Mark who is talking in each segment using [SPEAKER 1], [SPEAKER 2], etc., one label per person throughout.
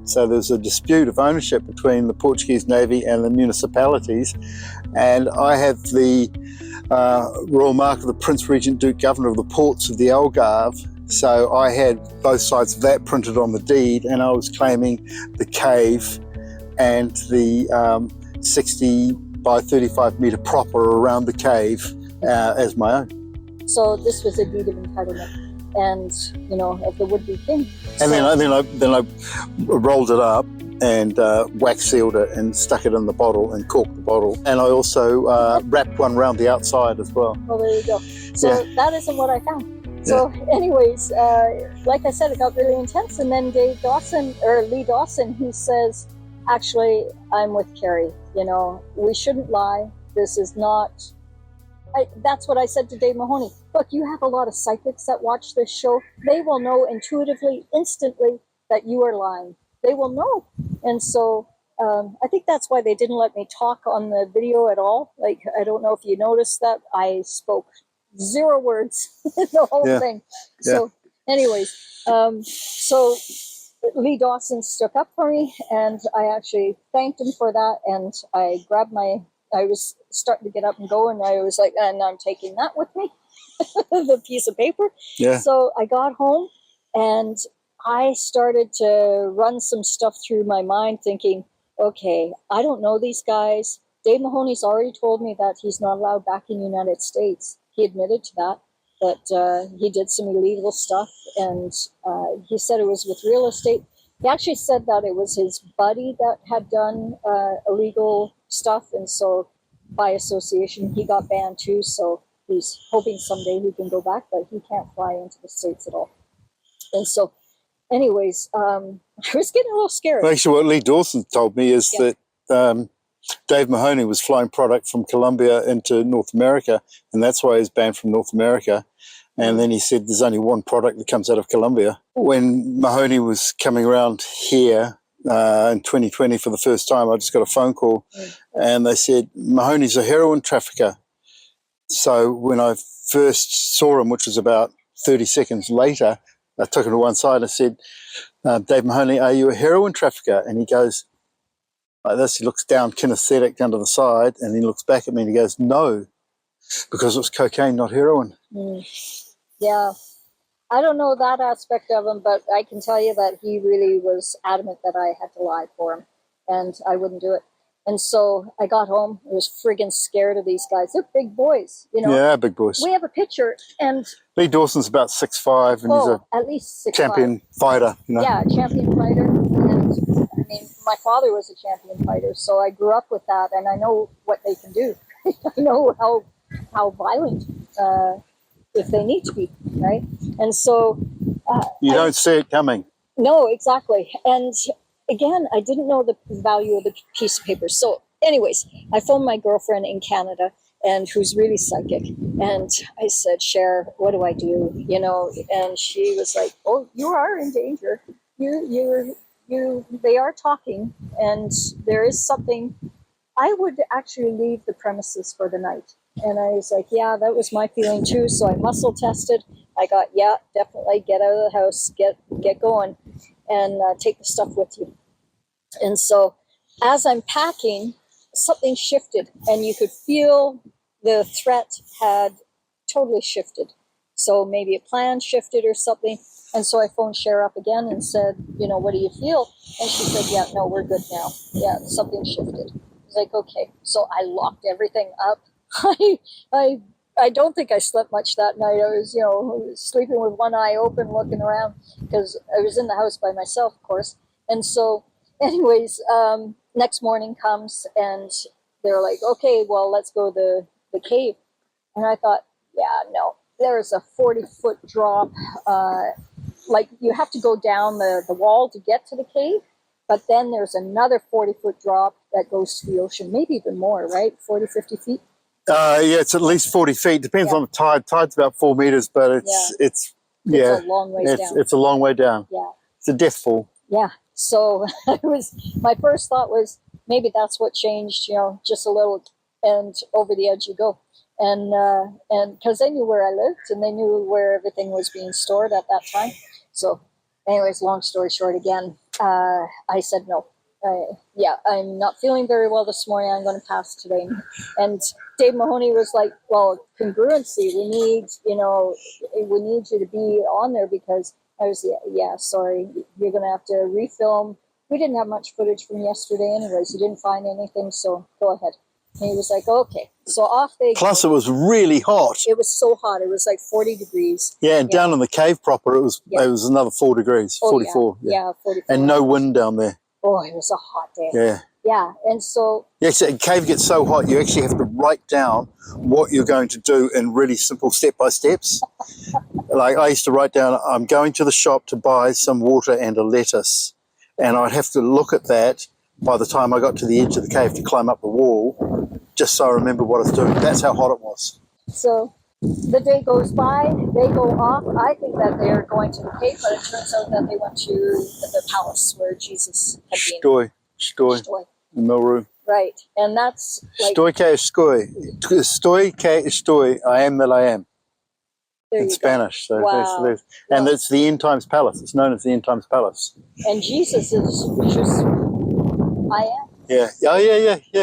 [SPEAKER 1] So there's a dispute of ownership between the Portuguese Navy and the municipalities, and I have the royal mark of the Prince Regent Duke Governor of the Ports of the Algarve. So I had both sides of that printed on the deed, and I was claiming the cave and the 60 by 35 metre proper around the cave as my own.
[SPEAKER 2] So this was a deed of entitlement, and you know, of the would-be king.
[SPEAKER 1] And then I rolled it up and wax sealed it and stuck it in the bottle and corked the bottle. And I also wrapped one around the outside as well.
[SPEAKER 2] Well, there you go. So that isn't what I found. So anyways, like I said, it got really intense. And then Lee Dawson, he says, actually, I'm with Carrie. You know, we shouldn't lie. This is not... that's what I said to Dave Mahoney. Look, you have a lot of psychics that watch this show. They will know intuitively, instantly, that you are lying. They will know. And so I think that's why they didn't let me talk on the video at all. Like, I don't know if you noticed that. I spoke 0 words the whole thing. So anyways, so Lee Dawson stuck up for me, and I actually thanked him for that. And I grabbed I was starting to get up and go, and I was like, and I'm taking that with me, the piece of paper. Yeah. So I got home, and I started to run some stuff through my mind, thinking, okay, I don't know these guys. Dave Mahoney's already told me that he's not allowed back in the United States. He admitted to that he did some illegal stuff, and he said it was with real estate. He actually said that it was his buddy that had done illegal stuff, and so by association he got banned too. So he's hoping someday he can go back, but he can't fly into the States at all. And so anyways, I was getting a little scared.
[SPEAKER 1] Well, actually, what Lee Dawson told me is that Dave Mahoney was flying product from Colombia into North America, and that's why he's banned from North America. And then he said there's only one product that comes out of Colombia. When Mahoney was coming around here in 2020 for the first time, I just got a phone call, and they said, Mahoney's a heroin trafficker. So when I first saw him, which was about 30 seconds later, I took him to one side and said, Dave Mahoney, are you a heroin trafficker? And he goes like this. He looks down, kinesthetic, down to the side, and he looks back at me and he goes, no, because it was cocaine, not heroin.
[SPEAKER 2] Yeah, I don't know that aspect of him, but I can tell you that he really was adamant that I had to lie for him, and I wouldn't do it. And so I got home. I was friggin' scared of these guys. They're big boys, you know.
[SPEAKER 1] Yeah, big boys.
[SPEAKER 2] We have a picture, and
[SPEAKER 1] Lee Dawson's about 6'5", and he's
[SPEAKER 2] at least 6'5".
[SPEAKER 1] Champion fighter. You know? Yeah,
[SPEAKER 2] champion fighter. And I mean, my father was a champion fighter, so I grew up with that, and I know what they can do. I know how violent if they need to be, right? And so
[SPEAKER 1] you don't see it coming.
[SPEAKER 2] No, exactly. And again, I didn't know the value of the piece of paper. So anyways, I phoned my girlfriend in Canada, and who's really psychic. And I said, Cher, what do I do? You know, and she was like, oh, you are in danger. They are talking, and there is something. I would actually leave the premises for the night. And I was like, yeah, that was my feeling too. So I muscle tested. I got, yeah, definitely get out of the house, get going, and take the stuff with you. And so as I'm packing, something shifted, and you could feel the threat had totally shifted. So maybe a plan shifted or something. And so I phoned Cher up again and said, you know, what do you feel? And she said, yeah, no, we're good now. Yeah, something shifted. I was like, okay. So I locked everything up. I don't think I slept much that night. I was, you know, sleeping with one eye open, looking around, because I was in the house by myself, of course. And so anyways, next morning comes, and they're like, okay, well, let's go to the cave. And I thought, yeah, no, there's a 40-foot drop. Like, you have to go down the wall to get to the cave, but then there's another 40-foot drop that goes to the ocean, maybe even more, right? 40, 50 feet?
[SPEAKER 1] Yeah, it's at least 40 feet. Depends on the tide. Tide's about 4 meters, but it's
[SPEAKER 2] a long way down.
[SPEAKER 1] It's a long way down.
[SPEAKER 2] Yeah.
[SPEAKER 1] It's a death fall.
[SPEAKER 2] Yeah. So my first thought was, maybe that's what changed, you know, just a little, and over the edge you go. And because they knew where I lived, and they knew where everything was being stored at that time. So anyways, long story short again, I said no. Yeah, I'm not feeling very well this morning. I'm going to pass today. And Dave Mahoney was like, well, congruency. We need you to be on there because I was, yeah, sorry. You're going to have to refilm. We didn't have much footage from yesterday anyways. You didn't find anything, so go ahead. And he was like, okay. So off they
[SPEAKER 1] Plus,
[SPEAKER 2] go.
[SPEAKER 1] it was really hot.
[SPEAKER 2] It was so hot. It was like 40 degrees.
[SPEAKER 1] Yeah, and down in the cave proper, it was another 4 degrees, 44.
[SPEAKER 2] Yeah, 44.
[SPEAKER 1] And no wind down there.
[SPEAKER 2] Oh, it was a hot day.
[SPEAKER 1] Yeah.
[SPEAKER 2] Yeah, and so...
[SPEAKER 1] Yes, a cave gets so hot, you actually have to write down what you're going to do in really simple step-by-steps. Like I used to write down, I'm going to the shop to buy some water and a lettuce. And I'd have to look at that by the time I got to the edge of the cave to climb up the wall, just so I remember what I was doing. That's how hot it was.
[SPEAKER 2] So the day goes by, they go off. I think that they're going to the cave, but it turns out that they went to the palace where Jesus had been.
[SPEAKER 1] Stoi. Milru.
[SPEAKER 2] Right, and that's like...
[SPEAKER 1] Stoi que estoy. Stoi que estoy. I am that I am. In Spanish. So
[SPEAKER 2] wow.
[SPEAKER 1] And it's the End Times Palace. It's known as the End Times Palace.
[SPEAKER 2] And Jesus is just, I am.
[SPEAKER 1] Yeah,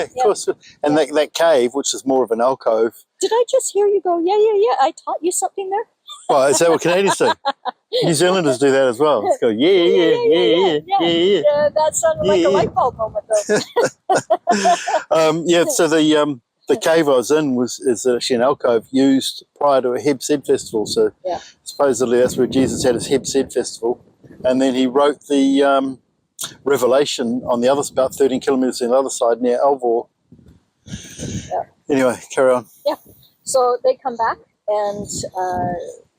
[SPEAKER 1] of course. And that cave, which is more of an alcove.
[SPEAKER 2] Did I just hear you go, yeah, I taught you something there?
[SPEAKER 1] Well, is that what Canadians do? New Zealanders do that as well. Let's go, yeah.
[SPEAKER 2] That sounded like a light bulb moment, though.
[SPEAKER 1] So the cave I was in is actually an alcove used prior to a Heb Sed festival. So supposedly that's where Jesus had his Heb Sed festival. And then he wrote the Revelation on the other, about 13 kilometres on the other side near Alvor.
[SPEAKER 2] Yeah.
[SPEAKER 1] Anyway, carry on.
[SPEAKER 2] Yeah. So they come back, and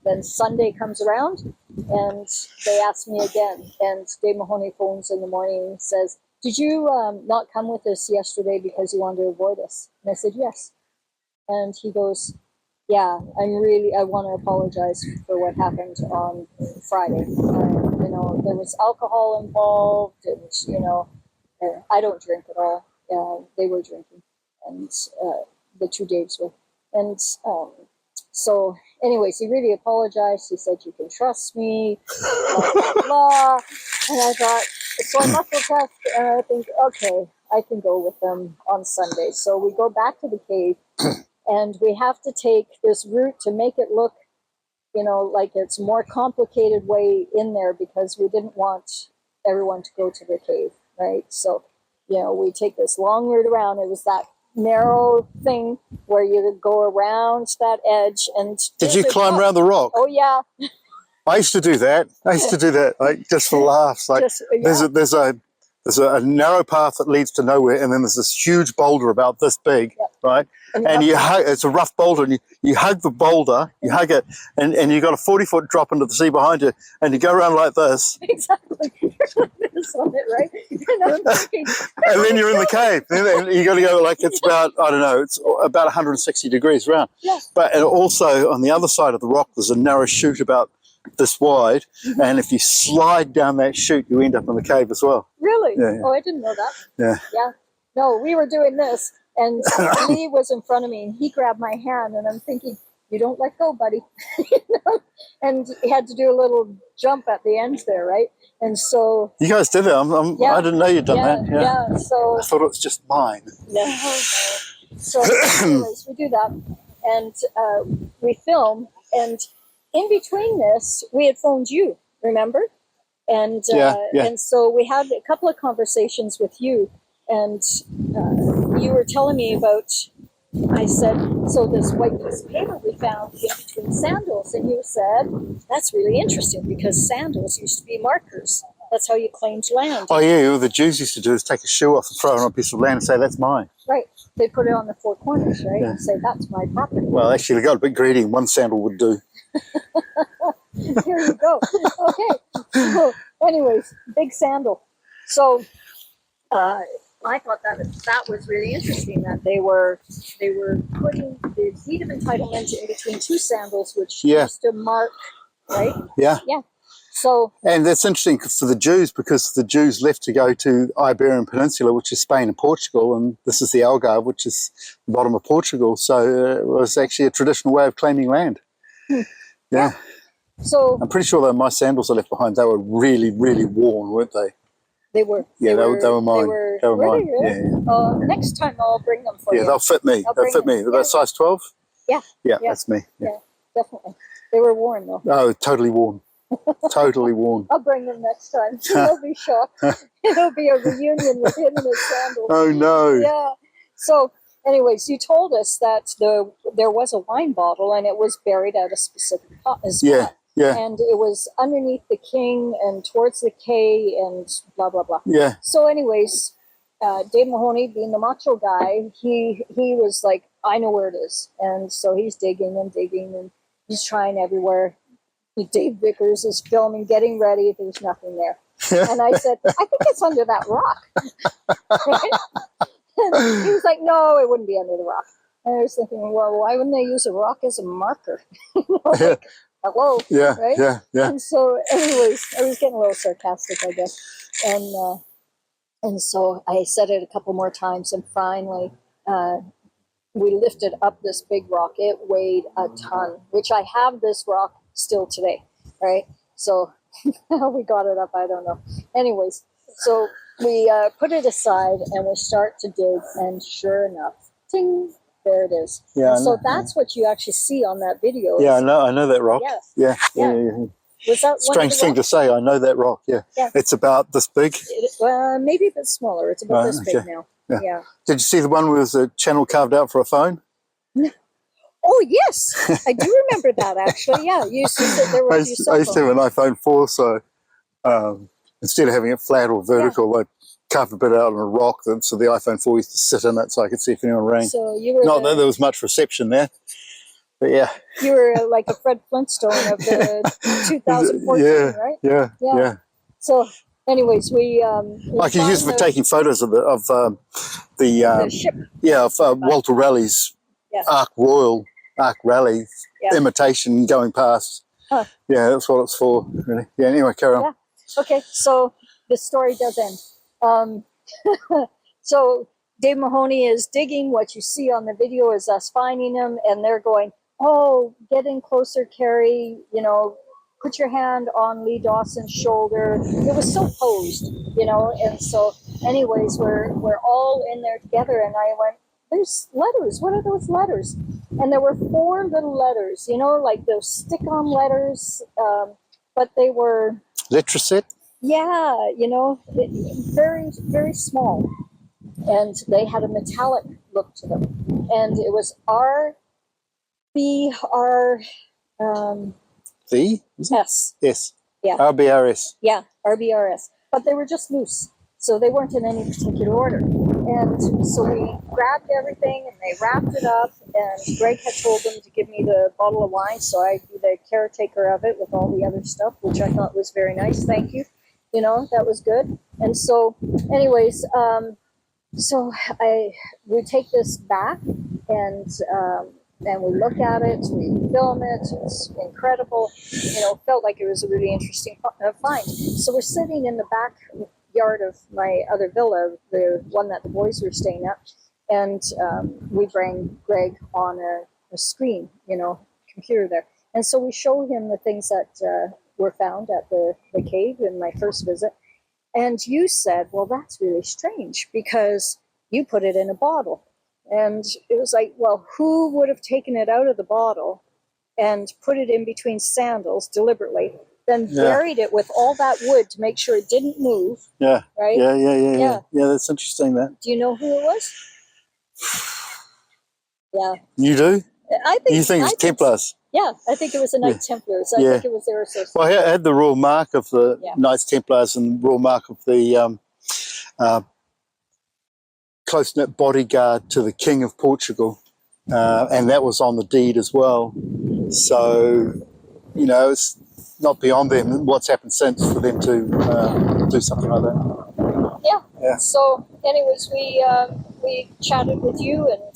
[SPEAKER 2] then Sunday comes around, and they ask me again. And Dave Mahoney phones in the morning and says, did you not come with us yesterday because you wanted to avoid us? And I said, yes. And he goes, yeah, I want to apologize for what happened on Friday. There was alcohol involved, and, I don't drink at all. They were drinking, and the two Daves were. And so anyways, he really apologized. He said, you can trust me, blah, blah, blah. And I thought, so I muscle test, and I think, okay, I can go with them on Sunday. So we go back to the cave, and we have to take this route to make it look, like it's a more complicated way in there because we didn't want everyone to go to the cave, right? So, we take this long route around. It was that narrow thing where you go around that edge. And
[SPEAKER 1] did you climb around the rock?
[SPEAKER 2] Oh, yeah.
[SPEAKER 1] I used to do that. Like just for laughs. Like there's a narrow path that leads to nowhere, and then there's this huge boulder about this big, right? And it's a rough boulder, and you hug the boulder, you hug it, and you got a 40-foot drop into the sea behind you, and you go around like this.
[SPEAKER 2] Exactly. This on it, right? And I'm thinking,
[SPEAKER 1] and then you're in the cave. And you got to go like it's about, I don't know, it's about 160 degrees around.
[SPEAKER 2] Yeah.
[SPEAKER 1] But also on the other side of the rock, there's a narrow chute about this wide, and if you slide down that chute, you end up in the cave as well.
[SPEAKER 2] Really?
[SPEAKER 1] Yeah.
[SPEAKER 2] Oh, I didn't know that.
[SPEAKER 1] Yeah.
[SPEAKER 2] Yeah. No, we were doing this, and Lee was in front of me, and he grabbed my hand, and I'm thinking, you don't let go, buddy. And he had to do a little jump at the end there, right? And so... You
[SPEAKER 1] guys did it. I didn't know you'd done that.
[SPEAKER 2] Yeah, so...
[SPEAKER 1] I thought it was just mine.
[SPEAKER 2] No. So anyways, we do that, and we film, and in between this, we had phoned you, remember? And and so we had a couple of conversations with you, and you were telling me about, I said, so this white piece of paper we found in between sandals, and you said, that's really interesting because sandals used to be markers. That's how you claimed land.
[SPEAKER 1] Oh yeah, what the Jews used to do is take a shoe off and throw it on a piece of land and say, that's mine.
[SPEAKER 2] Right. They put it on the four corners, right? And say, that's my property.
[SPEAKER 1] Well, actually, they got a bit greedy, and one sandal would do.
[SPEAKER 2] Here you go. Okay. So, anyways, big sandal. So I thought that was really interesting that they were putting the deed of entitlement in between two sandals, which used to mark, right?
[SPEAKER 1] Yeah.
[SPEAKER 2] Yeah. So,
[SPEAKER 1] and that's interesting for the Jews because the Jews left to go to Iberian Peninsula, which is Spain and Portugal, and this is the Algarve, which is the bottom of Portugal. So it was actually a traditional way of claiming land. Yeah.
[SPEAKER 2] So
[SPEAKER 1] I'm pretty sure that my sandals I left behind, they were really, really worn, weren't they?
[SPEAKER 2] They were.
[SPEAKER 1] Yeah, they were mine. They were mine.
[SPEAKER 2] They really?
[SPEAKER 1] Yeah.
[SPEAKER 2] Next time I'll bring them for
[SPEAKER 1] Yeah,
[SPEAKER 2] you.
[SPEAKER 1] they'll fit me.
[SPEAKER 2] I'll
[SPEAKER 1] They'll
[SPEAKER 2] bring
[SPEAKER 1] fit me.
[SPEAKER 2] them.
[SPEAKER 1] About size 12?
[SPEAKER 2] Yeah.
[SPEAKER 1] Yeah,
[SPEAKER 2] Yeah.
[SPEAKER 1] that's me. Yeah.
[SPEAKER 2] Yeah, definitely. They were worn though.
[SPEAKER 1] Oh, totally worn. Totally worn.
[SPEAKER 2] I'll bring them next time. He'll be shocked. It'll be a reunion with him and his sandals.
[SPEAKER 1] Oh, no.
[SPEAKER 2] Yeah. So, anyways, you told us that there was a wine bottle and it was buried at a specific spot.
[SPEAKER 1] Yeah, yeah,
[SPEAKER 2] And it was underneath the king and towards the quay and blah, blah, blah.
[SPEAKER 1] yeah.
[SPEAKER 2] So, anyways, Dave Mahoney, being the macho guy, he was like, I know where it is. And so he's digging and he's trying everywhere. Dave Vickers is filming, getting ready. There's nothing there. And I said, I think it's under that rock. Right? And he was like, no, it wouldn't be under the rock. And I was thinking, well, why wouldn't they use a rock as a marker? Like, hello.
[SPEAKER 1] Yeah,
[SPEAKER 2] right?
[SPEAKER 1] yeah.
[SPEAKER 2] And so, anyways, I was getting a little sarcastic, I guess. And so I said it a couple more times, and finally we lifted up this big rock. It weighed a ton, which I have this rock still today, right? So how we got it up, I don't know. Anyways, so we put it aside and we start to dig, and sure enough, ting, there it is.
[SPEAKER 1] Yeah.
[SPEAKER 2] And so that's what you actually see on that video.
[SPEAKER 1] Yeah, I know that rock.
[SPEAKER 2] Yes.
[SPEAKER 1] Yeah.
[SPEAKER 2] Was that
[SPEAKER 1] Strange thing to say. I know that rock. Yeah. It's about this big.
[SPEAKER 2] Maybe a bit smaller. It's about this big now.
[SPEAKER 1] Yeah. Did you see the one where there's a channel carved out for a phone?
[SPEAKER 2] Oh, yes. I do remember that, actually. Yeah, you used to sit there with your cell
[SPEAKER 1] I used to have an iPhone 4, so instead of having it flat or vertical, I carved a bit out on a rock, so the iPhone 4 used to sit in it so I could see if anyone rang.
[SPEAKER 2] So you were
[SPEAKER 1] Not that there was much reception there, but yeah.
[SPEAKER 2] You were like a Fred Flintstone of the 2014, right?
[SPEAKER 1] Yeah.
[SPEAKER 2] So, anyways, we
[SPEAKER 1] I could use it for taking photos of the
[SPEAKER 2] ship.
[SPEAKER 1] Yeah, of Walter Raleigh's Ark Raleigh imitation going past.
[SPEAKER 2] Huh.
[SPEAKER 1] Yeah, that's what it's for, really. Yeah, anyway, carry on.
[SPEAKER 2] Yeah. Okay, so the story does end. So Dave Mahoney is digging. What you see on the video is us finding him, and they're going, oh, get in closer, Carrie, put your hand on Lee Dawson's shoulder. It was so posed, and so anyways, we're all in there together, and I went, there's letters. What are those letters? And there were 4 little letters, like those stick-on letters, but they were...
[SPEAKER 1] Letraset?
[SPEAKER 2] Yeah, very, very small. And they had a metallic look to them. And it was RBRS.
[SPEAKER 1] Yes.
[SPEAKER 2] Yeah.
[SPEAKER 1] RBRS.
[SPEAKER 2] Yeah, RBRS. But they were just loose. So they weren't in any particular order. And so we grabbed everything and they wrapped it up. And Greg had told them to give me the bottle of wine, so I'd be the caretaker of it with all the other stuff, which I thought was very nice. Thank you. That was good. And so, anyways, we take this back and we look at it, we film it. It's incredible. Felt like it was a really interesting find. So we're sitting in the back yard of my other villa, the one that the boys were staying at, and we bring Greg on a screen, computer there, and so we show him the things that were found at the cave in my first visit. And you said, well, that's really strange because you put it in a bottle. And it was like, well, who would have taken it out of the bottle and put it in between sandals deliberately, then buried it with all that wood to make sure it didn't move?
[SPEAKER 1] Yeah.
[SPEAKER 2] Right?
[SPEAKER 1] Yeah, that's interesting, that.
[SPEAKER 2] Do you know who it was? Yeah.
[SPEAKER 1] You do? You think it's Templars?
[SPEAKER 2] Yeah, I think it was the Knights Templars. I think it was their association.
[SPEAKER 1] Well, I had the royal mark of the Knights Templars and royal mark of the close-knit bodyguard to the King of Portugal, and that was on the deed as well. So, it's not beyond them what's happened since for them to do something like that. Yeah. So, anyways, we chatted with you and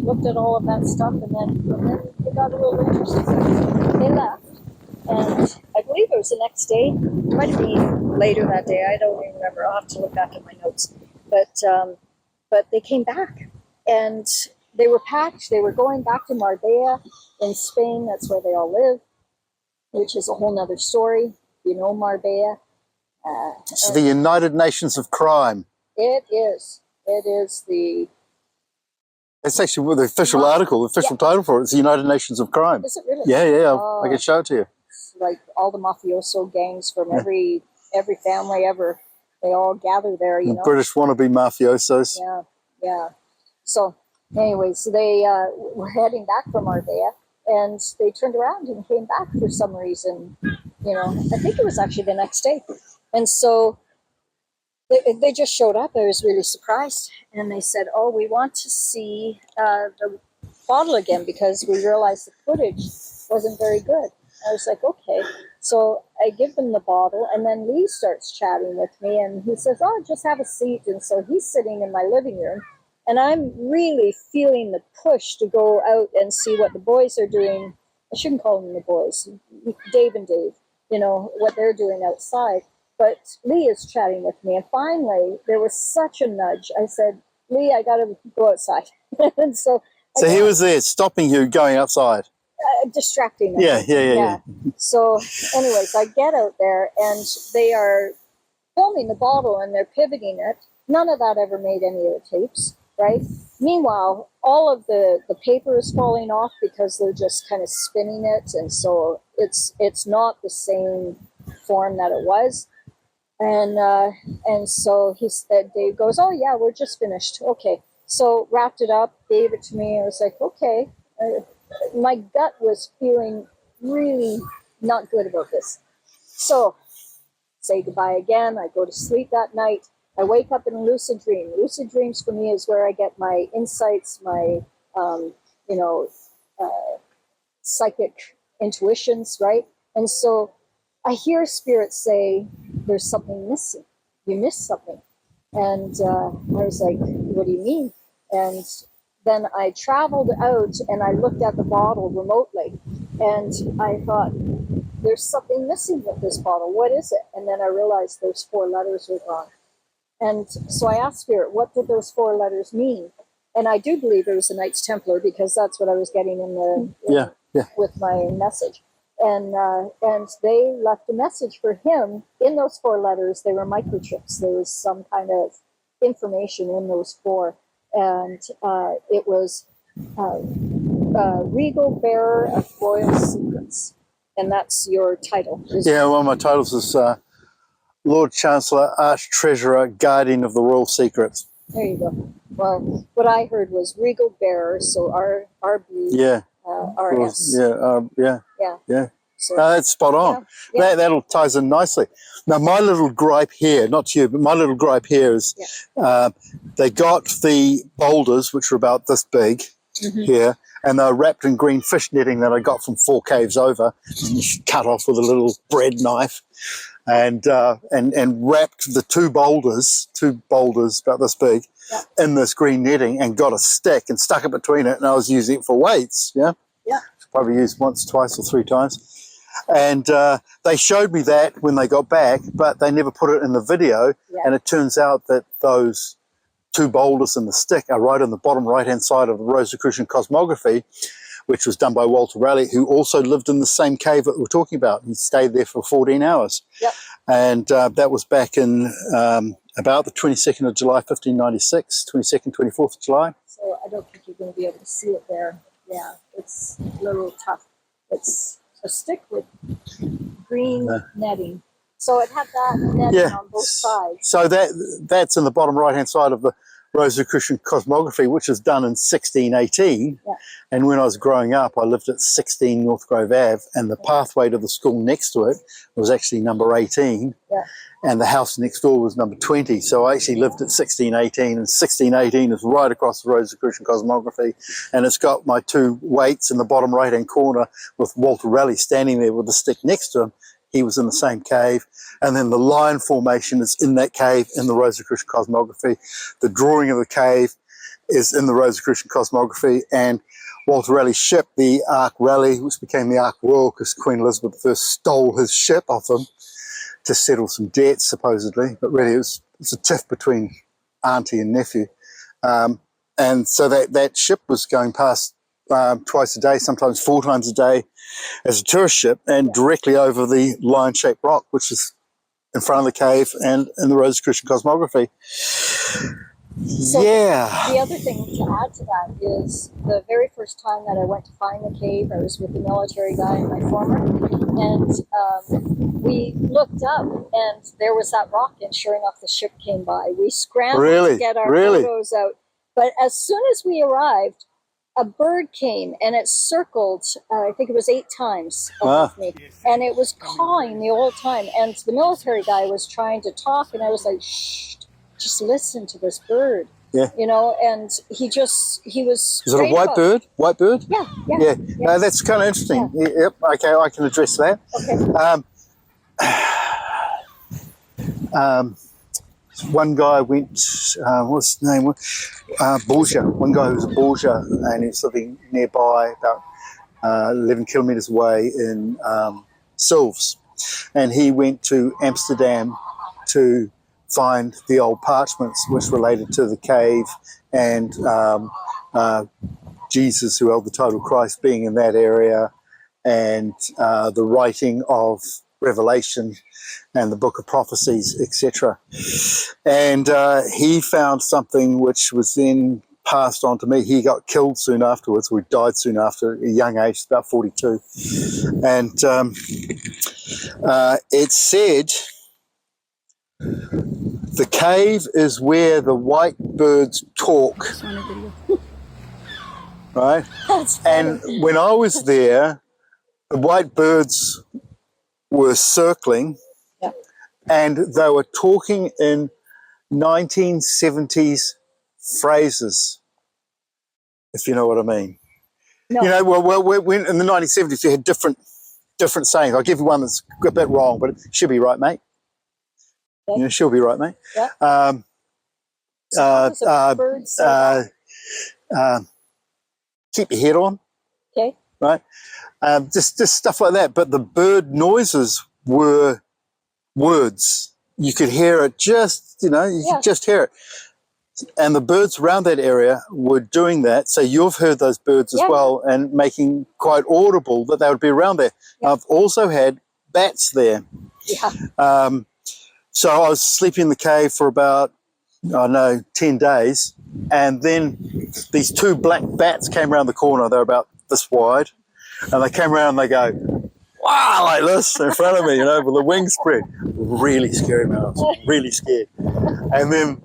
[SPEAKER 1] looked at all of that stuff, and then it got a little interesting. They left, and I believe it was the next day. It might have been later that day. I don't even remember. I'll have to look back at my notes. But they came back, and they were packed. They were going back to Marbella in Spain. That's where they all live, which is a whole nother story. Marbella. So the United Nations of Crime.
[SPEAKER 2] It is. It is the.
[SPEAKER 1] It's actually the official article, the official title for it. It's the United Nations of Crime.
[SPEAKER 2] Is it really?
[SPEAKER 1] Yeah. I can show it to you.
[SPEAKER 2] Like all the mafioso gangs from every family ever, they all gather there. You know.
[SPEAKER 1] British wannabe mafiosos.
[SPEAKER 2] Yeah. So, anyways, they were heading back from Marbella, and they turned around and came back for some reason. You know, I think it was actually the next day, and so they just showed up. I was really surprised, and they said, "Oh, we want to see the bottle again because we realized the footage wasn't very good." I was like, "Okay." So I give them the bottle, and then Lee starts chatting with me, and he says, "Oh, just have a seat." And so he's sitting in my living room, and I'm really feeling the push to go out and see what the boys are doing. I shouldn't call them the boys, Dave and Dave, you know, what they're doing outside. But Lee is chatting with me, and finally, there was such a nudge. I said, "Lee, I got to go outside." And so
[SPEAKER 1] he was there stopping you going outside.
[SPEAKER 2] Distracting them.
[SPEAKER 1] Yeah.
[SPEAKER 2] So, anyways, I get out there, and they are filming the bottle, and they're pivoting it. None of that ever made any of the tapes, right? Meanwhile, all of the paper is falling off because they're just kind of spinning it, and so it's not the same form that it was. And so he said, Dave goes, "Oh yeah, we're just finished." Okay, so wrapped it up, gave it to me. I was like, okay. My gut was feeling really not good about this. So say goodbye again. I go to sleep that night. I wake up in a lucid dream. Lucid dreams for me is where I get my insights, my psychic intuitions, right? And so I hear spirit say, "There's something missing. You missed something." And I was like, "What do you mean?" And then I traveled out and I looked at the bottle remotely, and I thought, "There's something missing with this bottle. What is it?" And then I realized those 4 letters were gone. And so I asked Spirit, what did those 4 letters mean? And I do believe it was the Knights Templar, because that's what I was getting with my message. And they left a message for him. In those 4 letters, they were microchips. There was some kind of information in those 4. And it was Regal Bearer of Royal Secrets. And that's your title.
[SPEAKER 1] Yeah, one of my titles is Lord Chancellor, Arch Treasurer, Guardian of the Royal Secrets.
[SPEAKER 2] There you go. Well, what I heard was Regal Bearer, so RB.
[SPEAKER 1] Yeah.
[SPEAKER 2] RS.
[SPEAKER 1] Yeah.
[SPEAKER 2] So,
[SPEAKER 1] that's spot on.
[SPEAKER 2] Yeah.
[SPEAKER 1] That'll ties in nicely. Now, my little gripe here, not you, but my little gripe here is they got the boulders, which are about this big here, and they're wrapped in green fish netting that I got from 4 caves over, cut off with a little bread knife, and wrapped the two boulders about this big in this green netting, and got a stick and stuck it between it, and I was using it for weights. Yeah. Probably used once, twice, or 3 times. And they showed me that when they got back, but they never put it in the video. And it turns out that those 2 boulders and the stick are right on the bottom right-hand side of the Rosicrucian Cosmography, which was done by Walter Raleigh, who also lived in the same cave that we're talking about. He stayed there for 14 hours. And that was back in about the 22nd of July, 1596, 22nd, 24th of July.
[SPEAKER 2] So I don't think you're going to be able to see it there. Yeah, it's a little tough. It's a stick with green netting. So it had that netting on both sides.
[SPEAKER 1] So that's in the bottom right-hand side of the Rosicrucian Cosmography, which was done in 1618. And when I was growing up, I lived at 16 North Grove Ave, and the pathway to the school next to it was actually number 18. And the house next door was number 20. So I actually lived at 1618, and 1618 is right across the Rosicrucian Cosmography. And it's got my 2 weights in the bottom right-hand corner with Walter Raleigh standing there with the stick next to him. He was in the same cave. And then the lion formation is in that cave in the Rosicrucian Cosmography. The drawing of the cave is in the Rosicrucian Cosmography. And Walter Raleigh's ship, the Ark Raleigh, which became the Ark Royal because Queen Elizabeth I stole his ship off him to settle some debts, supposedly. But really, it was a tiff between auntie and nephew. And so that ship was going past twice a day, sometimes 4 times a day, as a tourist ship, and directly over the lion-shaped rock, which is in front of the cave and in the Rosicrucian cosmography.
[SPEAKER 2] So
[SPEAKER 1] Yeah.
[SPEAKER 2] the other thing to add to that is the very first time that I went to find the cave, I was with the military guy and my former, and we looked up and there was that rock, and sure enough the ship came by. We scrambled to get our photos out, but as soon as we arrived, a bird came and it circled, I think it was 8 times above me, and it was cawing the whole time, and the military guy was trying to talk and I was like, shh, just listen to this bird.
[SPEAKER 1] Yeah.
[SPEAKER 2] You know, and he was
[SPEAKER 1] Is it a white bird? White bird?
[SPEAKER 2] Yeah.
[SPEAKER 1] Yeah. No, that's kind of interesting. Yeah. Yep. Okay, I can address that.
[SPEAKER 2] Okay.
[SPEAKER 1] One guy went, what's his name? Borgia. One guy who was a Borgia, and he was living nearby, about 11 kilometres away in Silves. And he went to Amsterdam to find the old parchments which related to the cave and Jesus, who held the title Christ, being in that area, and the writing of Revelation and the Book of Prophecies, etc. And he found something which was then passed on to me. He got killed soon afterwards, or he died soon after, at a young age, about 42. And it said, the cave is where the white birds talk. Right? And when I was there, the white birds were circling, and they were talking in 1970s phrases, if you know what I mean. No. You know, well, when in the 1970s, you had different sayings. I'll give you one that's a bit wrong, but she'll be right, mate. Okay. You know, she'll be right, mate. Yeah. Keep your head on. Okay. Right. Just stuff like that. But the bird noises were words. You could hear it, just, you know, you could just hear it. And the birds around that area were doing that. So you've heard those birds as well, and making quite audible that they would be around there. Yeah. I've also had bats there. Yeah. So I was sleeping in the cave for about, 10 days. And then these 2 black bats came around the corner. They were about this wide. And they came around and they go, wow, like this in front of me, you know, with the wings spread. Really scary, man. I was really scared. And then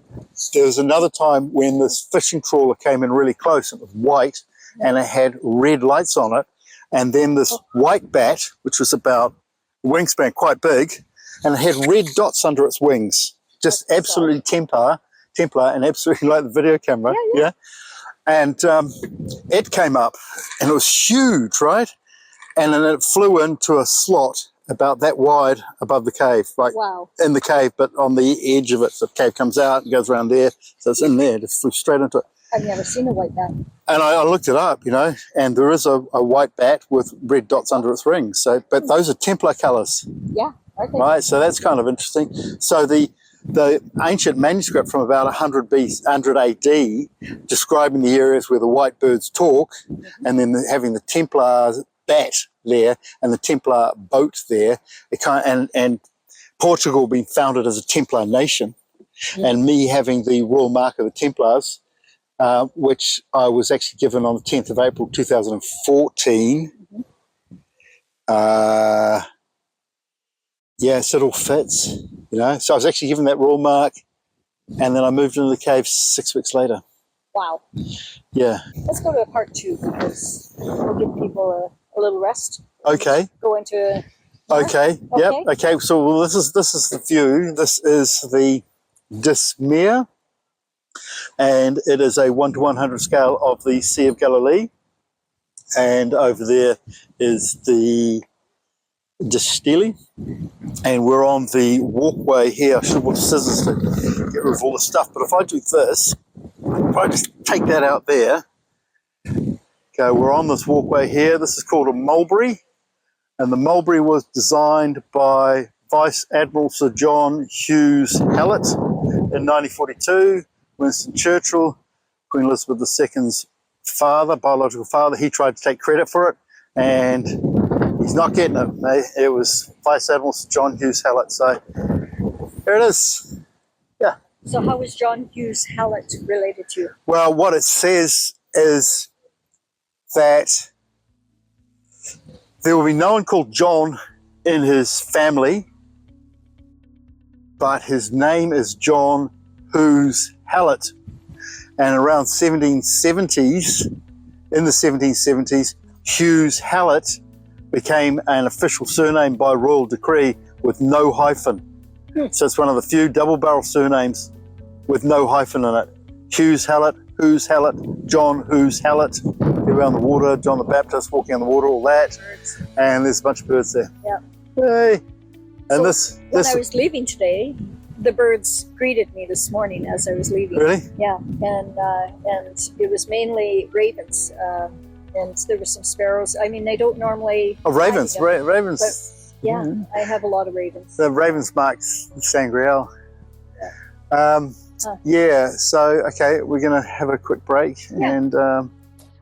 [SPEAKER 1] there was another time when this fishing trawler came in really close. It was white and it had red lights on it. And then this white bat, which was about wingspan quite big, and it had red dots under its wings. Just absolutely Templar, and absolutely like the video camera. Yeah. And it came up and it was huge, right? And then it flew into a slot about that wide above the cave, like in the cave, but on the edge of it. So the cave comes out and goes around there. So it's in there, just flew straight into it.
[SPEAKER 2] I've never seen a white bat.
[SPEAKER 1] And I looked it up, you know, and there is a white bat with red dots under its wings. So, but those are Templar colours. Yeah. Okay. Right, so that's kind of interesting. So the ancient manuscript from about 100 AD describing the areas where the white birds talk, and then having the Templar bat there and the Templar boat there, and Portugal being founded as a Templar nation, and me having the Royal Mark of the Templars, which I was actually given on the 10th of April 2014. So it all fits, you know. So I was actually given that Royal Mark, and then I moved into the cave 6 weeks later. Wow. Yeah.
[SPEAKER 2] Let's go to part 2, because we'll give people a little rest.
[SPEAKER 1] Okay.
[SPEAKER 2] Go into.
[SPEAKER 1] Okay. Yep. Okay. So this is the view. This is the Dismere, and it is a 1 to 100 scale of the Sea of Galilee. And over there is the Distili, and we're on the walkway here. I should have brought scissors to get rid of all the stuff, but if I do this, if I just take that out there, okay, we're on this walkway here. This is called a mulberry, and the mulberry was designed by Vice Admiral Sir John Hughes Hallett in 1942. Winston Churchill, Queen Elizabeth II's father, biological father, he tried to take credit for it, and he's not getting it. It was Vice Admiral Sir John Hughes Hallett. So There it is.
[SPEAKER 2] So how is John Hughes Hallett related to you?
[SPEAKER 1] Well, what it says is that there will be no one called John in his family, but his name is John Hughes Hallett. And around 1770s, in the 1770s, Hughes Hallett became an official surname by royal decree with no hyphen. So it's one of the few double-barrel surnames with no hyphen in it. Hughes Hallett, John Hughes Hallett. Around the water, John the Baptist walking on the water, all that. And there's a bunch of birds there.
[SPEAKER 2] Yeah.
[SPEAKER 1] Hey. And
[SPEAKER 2] So when I was leaving today, the birds greeted me this morning as I was leaving.
[SPEAKER 1] really?
[SPEAKER 2] Yeah, and it was mainly ravens, and there were some sparrows. I mean, they don't normally.
[SPEAKER 1] Oh, ravens.
[SPEAKER 2] fly together,
[SPEAKER 1] Ravens.
[SPEAKER 2] but yeah, I have a lot of ravens.
[SPEAKER 1] The ravens marks the Sangreal.
[SPEAKER 2] Huh.
[SPEAKER 1] Yeah, so, okay, we're going to have a quick break.
[SPEAKER 2] Yeah.
[SPEAKER 1] And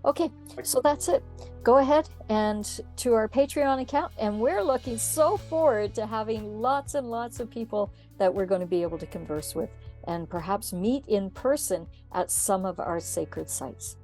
[SPEAKER 3] Okay, so that's it. Go ahead and to our Patreon account, and we're looking so forward to having lots and lots of people that we're going to be able to converse with and perhaps meet in person at some of our sacred sites.